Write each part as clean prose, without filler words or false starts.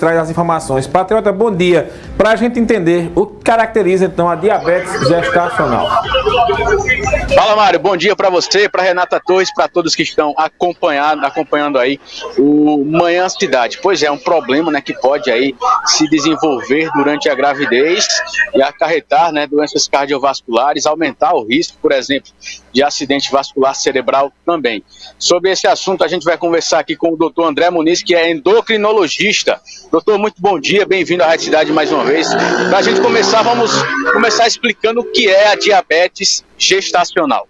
traz as informações. Patriota, bom dia. Para a gente entender o que caracteriza então a diabetes gestacional. Fala, Mário, bom dia para você, para Renata Torres, para todos que estão acompanhando aí o Manhã Cidade. Pois é, um problema, né, que pode aí se desenvolver durante a gravidez e acarretar, né, doenças cardiovasculares, aumentar o risco, por exemplo, de acidente vascular cerebral também. Sobre esse assunto, a gente vai conversar aqui com o Dr. André Muniz, que é endocrinologista. Doutor, muito bom dia, bem-vindo à Rádio Cidade mais uma vez. Para a gente começar, vamos começar explicando o que é a diabetes gestacional.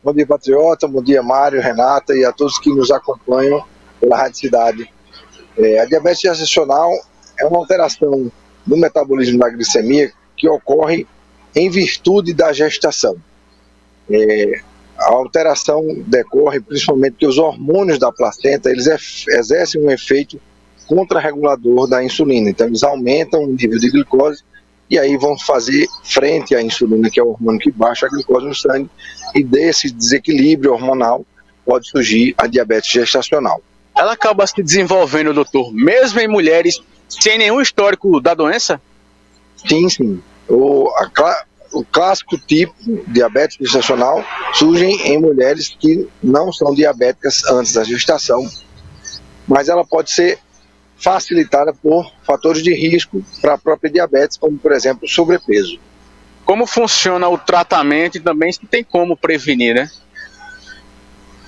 Bom dia, Patriota, bom dia, Mário, Renata e a todos que nos acompanham pela Rádio Cidade. A diabetes gestacional é uma alteração no metabolismo da glicemia que ocorre em virtude da gestação. A alteração decorre principalmente porque os hormônios da placenta eles exercem um efeito contrarregulador da insulina. Então eles aumentam o nível de glicose e aí vão fazer frente à insulina, que é o hormônio que baixa a glicose no sangue, e desse desequilíbrio hormonal pode surgir a diabetes gestacional. Ela acaba se desenvolvendo, doutor, mesmo em mulheres sem nenhum histórico da doença? Sim. O clássico tipo diabetes gestacional surge em mulheres que não são diabéticas antes da gestação, mas ela pode ser facilitada por fatores de risco para a própria diabetes, como, por exemplo, o sobrepeso. Como funciona o tratamento e também se tem como prevenir, né?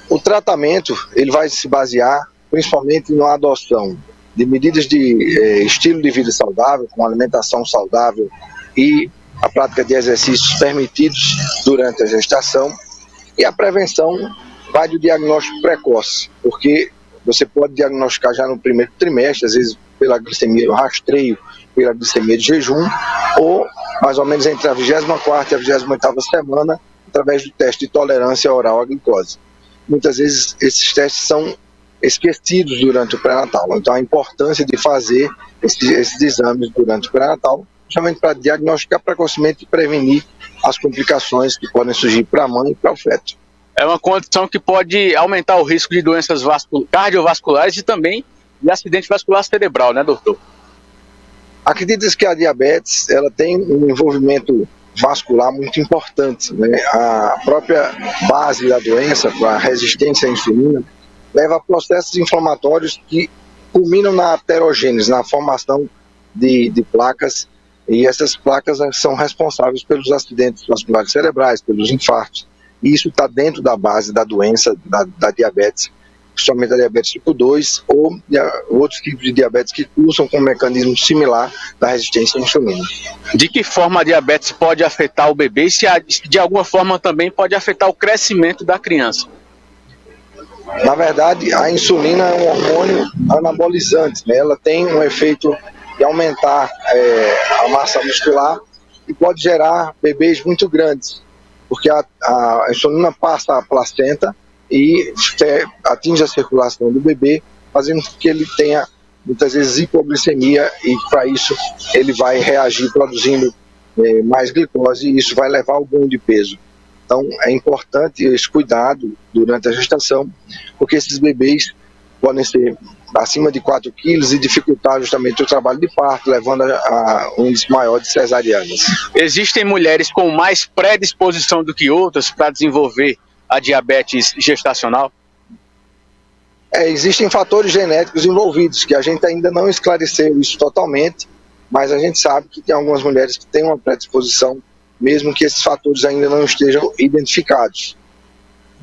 O tratamento ele vai se basear principalmente na adoção de medidas de estilo de vida saudável, com alimentação saudável e a prática de exercícios permitidos durante a gestação, e a prevenção vai do diagnóstico precoce, porque você pode diagnosticar já no primeiro trimestre, às vezes pela glicemia, o rastreio pela glicemia de jejum, ou mais ou menos entre a 24ª e a 28ª semana, através do teste de tolerância oral à glicose. Muitas vezes esses testes são esquecidos durante o pré-natal, então a importância de fazer esses exames durante o pré-natal, justamente para diagnosticar precocemente e prevenir as complicações que podem surgir para a mãe e para o feto. É uma condição que pode aumentar o risco de doenças cardiovasculares e também de acidente vascular cerebral, né, doutor? Acredita-se que a diabetes ela tem um envolvimento vascular muito importante, né? A própria base da doença, a resistência à insulina, leva a processos inflamatórios que culminam na aterogênese, na formação de placas, e essas placas são responsáveis pelos acidentes vasculares cerebrais, pelos infartos. E isso está dentro da base da doença, da diabetes, principalmente a diabetes tipo 2 ou outros tipos de diabetes que cursam com um mecanismo similar da resistência à insulina. De que forma a diabetes pode afetar o bebê e se de alguma forma também pode afetar o crescimento da criança? Na verdade, a insulina é um hormônio anabolizante, né? Ela tem um efeito de aumentar a massa muscular e pode gerar bebês muito grandes, porque a insulina passa a placenta e atinge a circulação do bebê, fazendo com que ele tenha, muitas vezes, hipoglicemia, e para isso ele vai reagir produzindo mais glicose, e isso vai levar ao ganho de peso. Então é importante esse cuidado durante a gestação, porque esses bebês podem ser acima de 4 quilos e dificultar justamente o trabalho de parto, levando a um índice maior de cesarianas. Existem mulheres com mais predisposição do que outras para desenvolver a diabetes gestacional? Existem fatores genéticos envolvidos, que a gente ainda não esclareceu isso totalmente, mas a gente sabe que tem algumas mulheres que têm uma predisposição, mesmo que esses fatores ainda não estejam identificados.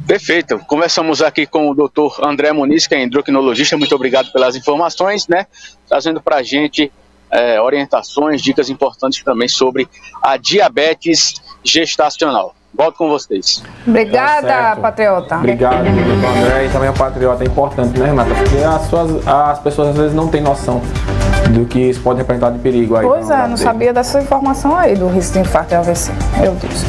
Perfeito. Conversamos aqui com o Dr. André Muniz, que é endocrinologista. Muito obrigado pelas informações, né? Trazendo para a gente orientações, dicas importantes também sobre a diabetes gestacional. Volto com vocês. Obrigada, Patriota. Obrigado, doutor André. E também o Patriota é importante, né, Renata? Porque as pessoas às vezes não têm noção do que isso pode representar de perigo aí. Pois é, não sabia dessa informação aí do risco de infarto e AVC. Meu Deus.